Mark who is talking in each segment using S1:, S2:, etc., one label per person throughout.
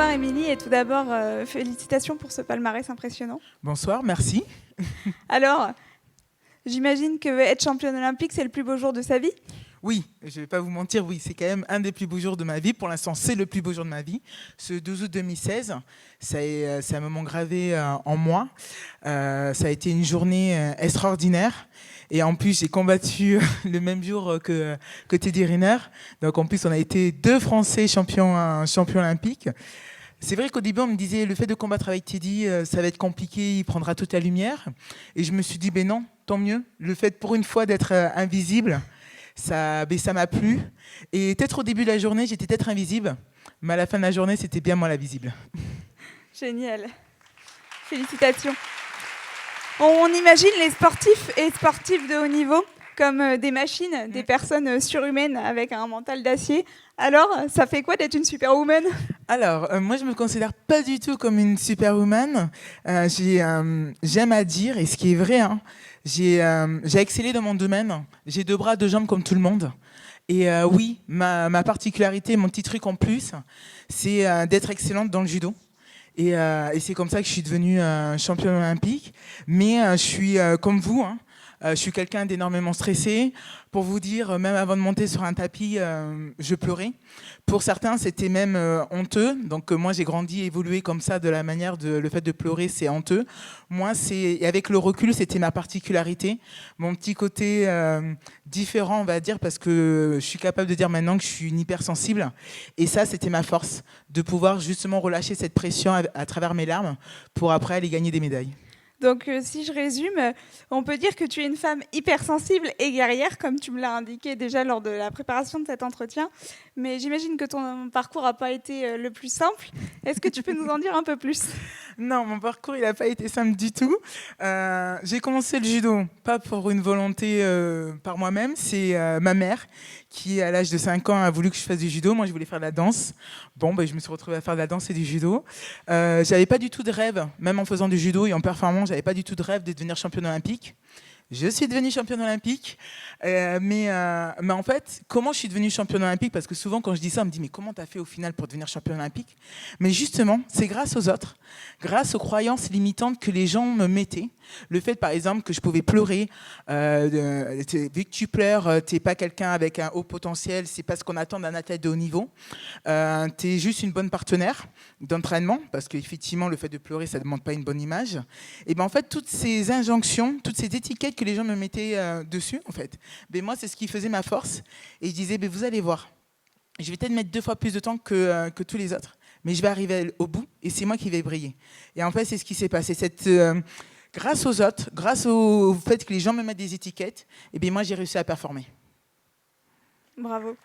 S1: Bonsoir Émilie, et tout d'abord, félicitations pour ce palmarès impressionnant.
S2: Bonsoir, merci.
S1: Alors, j'imagine que être championne olympique, c'est le plus beau jour de sa vie?
S2: Oui, je ne vais pas vous mentir, oui, c'est quand même un des plus beaux jours de ma vie. Pour l'instant, c'est le plus beau jour de ma vie. Ce 12 août 2016, c'est un moment gravé en moi. Ça a été une journée extraordinaire. Et en plus, j'ai combattu le même jour que Teddy Riner. Donc en plus, on a été 2 Français champions olympiques. C'est vrai qu'au début, on me disait le fait de combattre avec Teddy, ça va être compliqué, il prendra toute la lumière. Et je me suis dit, ben non, tant mieux. Le fait pour une fois d'être invisible, ça m'a plu. Et peut-être au début de la journée, j'étais peut-être invisible, mais à la fin de la journée, c'était bien moi la visible.
S1: Génial. Félicitations. On imagine les sportifs et sportives de haut niveau comme des machines, des personnes surhumaines avec un mental d'acier. Alors, ça fait quoi d'être une superwoman?
S2: Alors, moi, je me considère pas du tout comme une superwoman. J'aime à dire, et ce qui est vrai, hein, j'ai excellé dans mon domaine. J'ai 2 bras, 2 jambes comme tout le monde. Et oui, ma particularité, mon petit truc en plus, c'est d'être excellente dans le judo. Et c'est comme ça que je suis devenue championne olympique. Mais je suis comme vous, hein. Je suis quelqu'un d'énormément stressé. Pour vous dire, même avant de monter sur un tapis, je pleurais. Pour certains, c'était même honteux. Donc moi, j'ai grandi, évolué comme ça, de la manière le fait de pleurer, c'est honteux. Moi, et avec le recul, c'était ma particularité, mon petit côté différent, on va dire, parce que je suis capable de dire maintenant que je suis une hypersensible. Et ça, c'était ma force, de pouvoir justement relâcher cette pression à travers mes larmes pour après aller gagner des médailles.
S1: Donc, si je résume, on peut dire que tu es une femme hypersensible et guerrière, comme tu me l'as indiqué déjà lors de la préparation de cet entretien. Mais j'imagine que ton parcours n'a pas été le plus simple. Est-ce que tu peux nous en dire un peu plus?
S2: Non, mon parcours, il n'a pas été simple du tout. J'ai commencé le judo, pas pour une volonté par moi-même. C'est ma mère qui, à l'âge de 5 ans, a voulu que je fasse du judo. Moi, je voulais faire de la danse. Bon, je me suis retrouvée à faire de la danse et du judo. J'avais pas du tout de rêve, même en faisant du judo et en performant, j'avais pas du tout de rêve de devenir championne olympique. Je suis devenue championne olympique, mais en fait, comment je suis devenue championne olympique? Parce que souvent, quand je dis ça, on me dit « mais comment tu as fait au final pour devenir championne olympique ?» Mais justement, c'est grâce aux autres, grâce aux croyances limitantes que les gens me mettaient. Le fait, par exemple, que je pouvais pleurer, vu que tu pleures, tu n'es pas quelqu'un avec un haut potentiel, c'est pas ce qu'on attend d'un athlète de haut niveau. Tu es juste une bonne partenaire d'entraînement, parce qu'effectivement, le fait de pleurer, ça ne demande pas une bonne image. Et en fait, toutes ces injonctions, toutes ces étiquettes que les gens me mettaient dessus, en fait, moi, c'est ce qui faisait ma force. Et je disais, vous allez voir, je vais peut-être mettre 2 fois plus de temps que tous les autres, mais je vais arriver au bout, et c'est moi qui vais briller. Et en fait, c'est ce qui s'est passé. Grâce aux autres, grâce au fait que les gens me mettent des étiquettes, moi, j'ai réussi à performer.
S1: Bravo.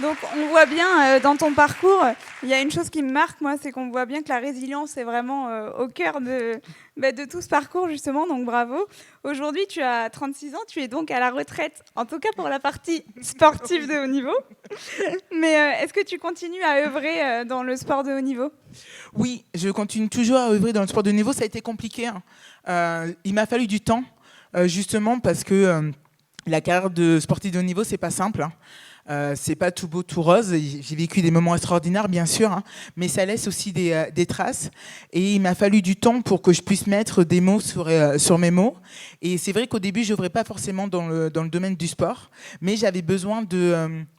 S1: Donc on voit bien dans ton parcours, il y a une chose qui me marque, moi, c'est qu'on voit bien que la résilience est vraiment au cœur de tout ce parcours, justement, donc bravo. Aujourd'hui, tu as 36 ans, tu es donc à la retraite, en tout cas pour la partie sportive de haut niveau. Mais est-ce que tu continues à œuvrer dans le sport de haut niveau?
S2: Oui, je continue toujours à œuvrer dans le sport de haut niveau. Ça a été compliqué, hein. Il m'a fallu du temps, justement, parce que la carrière de sportif de haut niveau, c'est pas simple, hein. C'est pas tout beau, tout rose. J'ai vécu des moments extraordinaires, bien sûr, hein, mais ça laisse aussi des traces. Et il m'a fallu du temps pour que je puisse mettre des mots sur mes mots. Et c'est vrai qu'au début, je n'œuvrais pas forcément dans le domaine du sport, mais j'avais besoin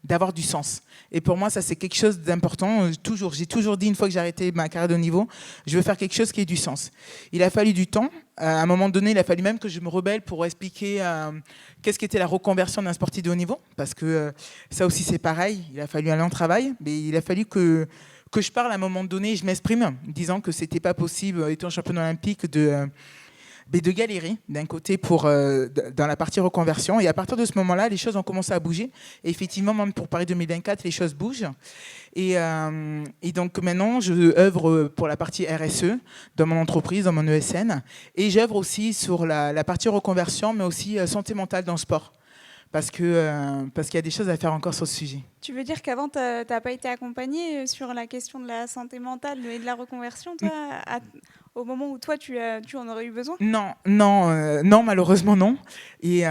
S2: d'avoir du sens. Et pour moi, ça, c'est quelque chose d'important. J'ai toujours dit, une fois que j'ai arrêté ma carrière de haut niveau, je veux faire quelque chose qui ait du sens. Il a fallu du temps. À un moment donné, il a fallu même que je me rebelle pour expliquer qu'est-ce qu'était la reconversion d'un sportif de haut niveau, parce que ça aussi c'est pareil, il a fallu un long travail, mais il a fallu que je parle à un moment donné, je m'exprime, disant que c'était pas possible, étant championne olympique, de galérer d'un côté dans la partie reconversion. Et à partir de ce moment-là, les choses ont commencé à bouger. Et effectivement, même pour Paris 2024, les choses bougent. Et donc maintenant, je œuvre pour la partie RSE dans mon entreprise, dans mon ESN. Et j'œuvre aussi sur la partie reconversion, mais aussi santé mentale dans le sport. Parce qu'il y a des choses à faire encore sur ce sujet.
S1: Tu veux dire qu'avant, tu n'as pas été accompagnée sur la question de la santé mentale et de la reconversion, toi, au moment où toi, tu en aurais eu besoin?
S2: Non, malheureusement non. Et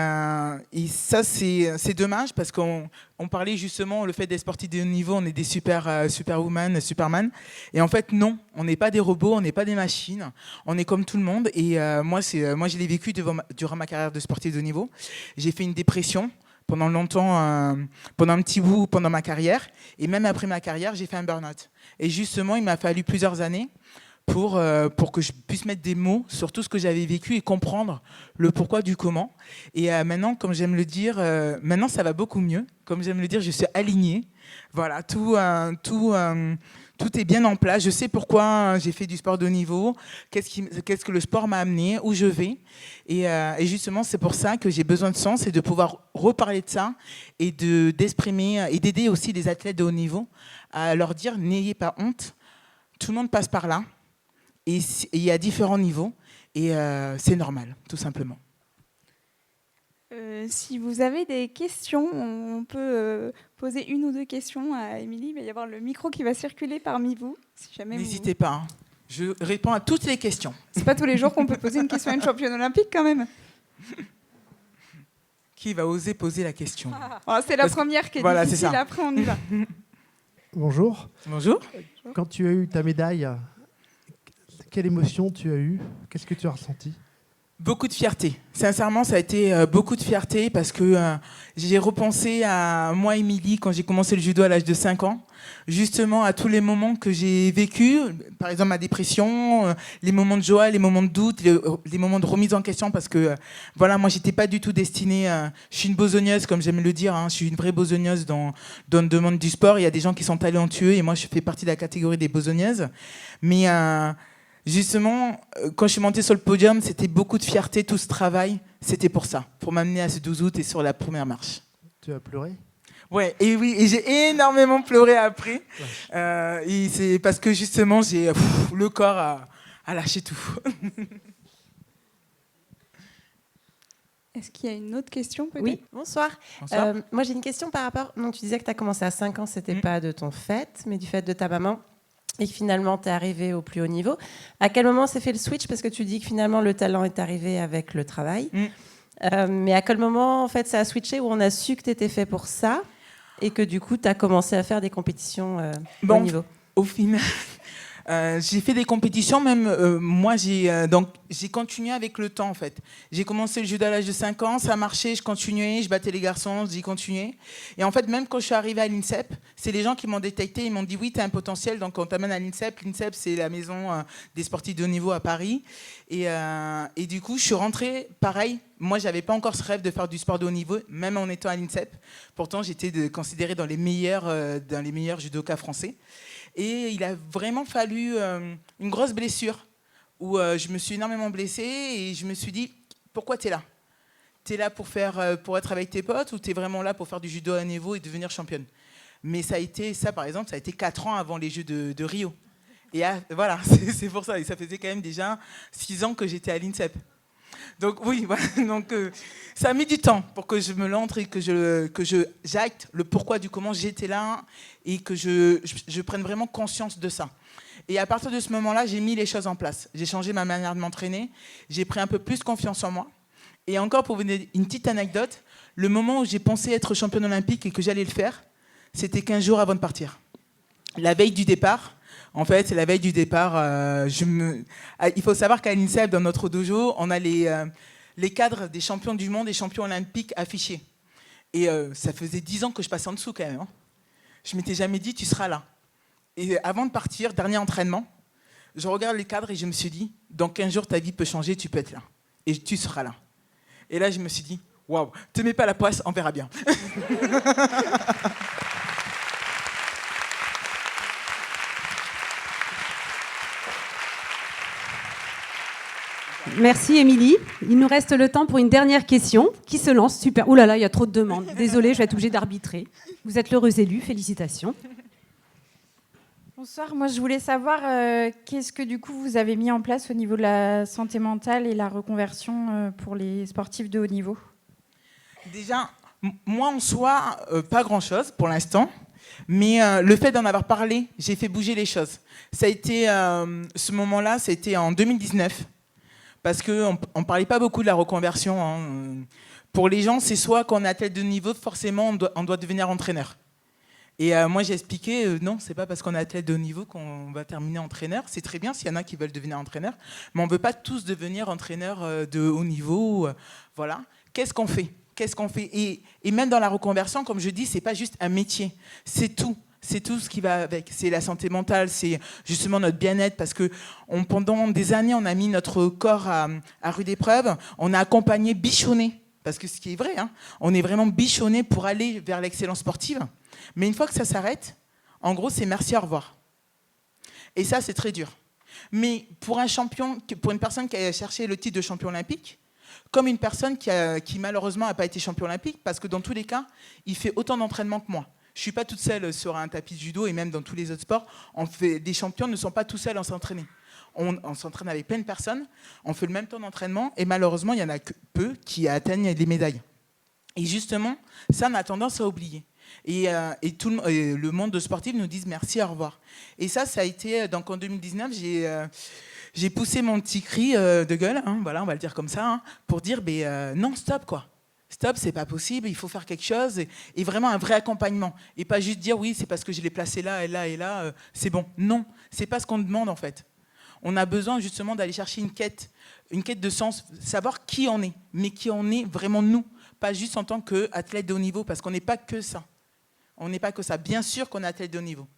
S2: ça, c'est dommage parce qu'on parlait justement le fait des sportifs de haut niveau, on est des superwoman, superman. Et en fait, non, on n'est pas des robots, on n'est pas des machines, on est comme tout le monde. Et moi, je l'ai vécu durant ma carrière de sportif de haut niveau. J'ai fait une dépression pendant longtemps, pendant un petit bout, pendant ma carrière. Et même après ma carrière, j'ai fait un burn-out. Et justement, il m'a fallu plusieurs années pour que je puisse mettre des mots sur tout ce que j'avais vécu et comprendre le pourquoi du comment. Et maintenant, comme j'aime le dire, maintenant ça va beaucoup mieux. Comme j'aime le dire, je suis alignée. Voilà, tout est bien en place. Je sais pourquoi j'ai fait du sport de haut niveau, qu'est-ce que le sport m'a amené, où je vais. Et justement, c'est pour ça que j'ai besoin de sens et de pouvoir reparler de ça et d'exprimer et d'aider aussi les athlètes de haut niveau à leur dire, n'ayez pas honte, tout le monde passe par là. Et il y a différents niveaux, et c'est normal, tout simplement.
S1: Si vous avez des questions, on peut poser une ou deux questions à Émilie. Il va y avoir le micro qui va circuler parmi vous. Si jamais
S2: n'hésitez pas, hein. Je réponds à toutes les questions.
S1: C'est pas tous les jours qu'on peut poser une question à une championne olympique, quand même.
S2: Qui va oser poser la question?
S1: C'est la première qui est difficile, après on y va.
S3: Bonjour.
S2: Bonjour.
S3: Quand tu as eu ta médaille, quelle émotion tu as eue? Qu'est-ce que tu as ressenti?
S2: Beaucoup de fierté. Sincèrement, ça a été beaucoup de fierté parce que j'ai repensé à moi, Émilie, quand j'ai commencé le judo à l'âge de 5 ans, justement à tous les moments que j'ai vécus, par exemple ma dépression, les moments de joie, les moments de doute, les moments de remise en question, parce que voilà, moi, j'étais pas du tout destinée. Je suis une besogneuse, comme j'aime le dire, hein, je suis une vraie besogneuse dans le domaine du sport. Il y a des gens qui sont talentueux et moi, je fais partie de la catégorie des besogneuses. Mais justement, quand je suis montée sur le podium, c'était beaucoup de fierté, tout ce travail. C'était pour ça, pour m'amener à ce 12 août et sur la première marche.
S3: Tu as pleuré?
S2: Ouais, et oui, et j'ai énormément pleuré après. Et c'est parce que justement, le corps a lâché tout.
S1: Est-ce qu'il y a une autre question peut-être?
S4: Oui, bonsoir. Moi, j'ai une question par rapport... Non, tu disais que tu as commencé à 5 ans, ce n'était pas de ton fait, mais du fait de ta maman. Et que finalement, tu es arrivé au plus haut niveau. À quel moment s'est fait le switch? Parce que tu dis que finalement, le talent est arrivé avec le travail. Mais à quel moment, en fait, ça a switché, où on a su que tu étais fait pour ça et que du coup, tu as commencé à faire des compétitions haut niveau?
S2: Au final, j'ai fait des compétitions, même moi, j'ai continué avec le temps, en fait. J'ai commencé le judo à l'âge de 5 ans, ça marchait, je continuais, je battais les garçons, j'ai continué. Et en fait, même quand je suis arrivée à l'INSEP, c'est les gens qui m'ont détecté, ils m'ont dit oui, tu as un potentiel, donc on t'amène à l'INSEP. L'INSEP, c'est la maison des sportifs de haut niveau à Paris. Et du coup, je suis rentrée, pareil, moi, je n'avais pas encore ce rêve de faire du sport de haut niveau, même en étant à l'INSEP. Pourtant, j'étais considérée dans les meilleurs judokas français. Et il a vraiment fallu une grosse blessure où je me suis énormément blessée et je me suis dit, pourquoi tu es là? Tu es là pour être avec tes potes ou tu es vraiment là pour faire du judo à haut niveau et devenir championne? Mais ça, par exemple, ça a été 4 ans avant les Jeux de Rio. Et voilà, c'est pour ça. Et ça faisait quand même déjà 6 ans que j'étais à l'INSEP. Donc oui, voilà. Donc, ça a mis du temps pour que je me l'entre et que j'acte le pourquoi du comment j'étais là et que je prenne vraiment conscience de ça. Et à partir de ce moment-là, j'ai mis les choses en place. J'ai changé ma manière de m'entraîner, j'ai pris un peu plus confiance en moi. Et encore, pour vous donner une petite anecdote, le moment où j'ai pensé être championne olympique et que j'allais le faire, c'était 15 jours avant de partir. La veille du départ, en fait, c'est la veille du départ. Il faut savoir qu'à l'INSEP, dans notre dojo, on a les cadres des champions du monde et champions olympiques affichés. Et ça faisait 10 ans que je passais en dessous quand même. Hein. Je ne m'étais jamais dit, tu seras là. Et avant de partir, dernier entraînement, je regarde les cadres et je me suis dit, dans 15 jours, ta vie peut changer, tu peux être là. Et tu seras là. Et là, je me suis dit, waouh, te mets pas la poisse, on verra bien.
S5: Merci Émilie. Il nous reste le temps pour une dernière question. Qui se lance? Super. Ouh là là, il y a trop de demandes. Désolée, je vais être obligée d'arbitrer. Vous êtes l'heureuse élue, félicitations.
S6: Bonsoir, moi je voulais savoir qu'est-ce que du coup vous avez mis en place au niveau de la santé mentale et la reconversion pour les sportifs de haut niveau?
S2: Déjà, moi en soi, pas grand-chose pour l'instant. Mais le fait d'en avoir parlé, j'ai fait bouger les choses. Ça a été, ce moment-là, c'était en 2019, parce qu'on ne parlait pas beaucoup de la reconversion. Hein. Pour les gens, c'est soit qu'on est athlète de niveau, forcément, on doit devenir entraîneur. Et moi, j'ai expliqué, non, c'est pas parce qu'on est athlète de haut niveau qu'on va terminer entraîneur. C'est très bien s'il y en a qui veulent devenir entraîneur, mais on ne veut pas tous devenir entraîneur de haut niveau. Voilà. Qu'est-ce qu'on fait ? Et même dans la reconversion, comme je dis, c'est pas juste un métier, c'est tout. C'est tout ce qui va avec. C'est la santé mentale, c'est justement notre bien-être, parce que pendant des années, on a mis notre corps à rude épreuve. On a accompagné, bichonné, parce que ce qui est vrai, hein, on est vraiment bichonné pour aller vers l'excellence sportive. Mais une fois que ça s'arrête, en gros, c'est merci, au revoir. Et ça, c'est très dur. Mais pour un champion, pour une personne qui a cherché le titre de champion olympique, comme une personne qui malheureusement n'a pas été champion olympique, parce que dans tous les cas, il fait autant d'entraînement que moi. Je ne suis pas toute seule sur un tapis de judo, et même dans tous les autres sports, des champions ne sont pas tout seuls à s'entraîner. On s'entraîne avec plein de personnes, on fait le même temps d'entraînement, et malheureusement, il y en a que peu qui atteignent les médailles. Et justement, ça, on a tendance à oublier. Et le monde de sportif nous dit merci, au revoir. Et ça a été, donc en 2019, j'ai poussé mon petit cri de gueule, hein, voilà, on va le dire comme ça, hein, pour dire non, stop, quoi. Stop, c'est pas possible, il faut faire quelque chose, et vraiment un vrai accompagnement. Et pas juste dire oui, c'est parce que je l'ai placé là et là et là, c'est bon. Non, c'est pas ce qu'on demande en fait. On a besoin justement d'aller chercher une quête de sens, savoir qui on est, mais qui on est vraiment nous, pas juste en tant qu'athlète de haut niveau, parce qu'on n'est pas que ça. On n'est pas que ça. Bien sûr qu'on est athlète de haut niveau.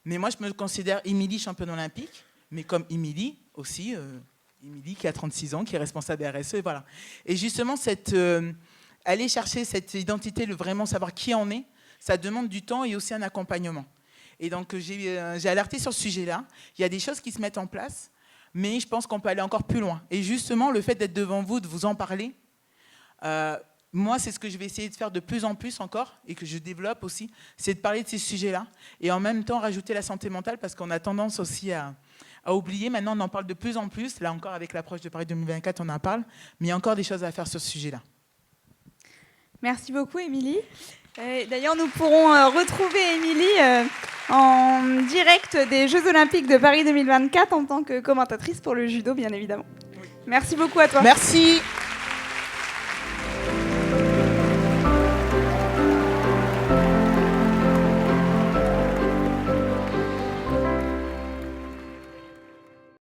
S2: Mais moi, je me considère Émilie championne olympique, mais comme Émilie aussi, Émilie qui a 36 ans, qui est responsable des RSE, voilà. Et justement, aller chercher cette identité, vraiment savoir qui on est, ça demande du temps et aussi un accompagnement. Et donc, j'ai alerté sur ce sujet-là. Il y a des choses qui se mettent en place, mais je pense qu'on peut aller encore plus loin. Et justement, le fait d'être devant vous, de vous en parler, moi, c'est ce que je vais essayer de faire de plus en plus encore, et que je développe aussi, c'est de parler de ces sujets-là, et en même temps rajouter la santé mentale, parce qu'on a tendance aussi à oublier. Maintenant, on en parle de plus en plus. Là encore, avec l'approche de Paris 2024, on en parle, mais il y a encore des choses à faire sur ce sujet-là.
S1: Merci beaucoup, Émilie. D'ailleurs, nous pourrons retrouver Émilie en direct des Jeux Olympiques de Paris 2024 en tant que commentatrice pour le judo, bien évidemment. Oui. Merci beaucoup à toi.
S2: Merci.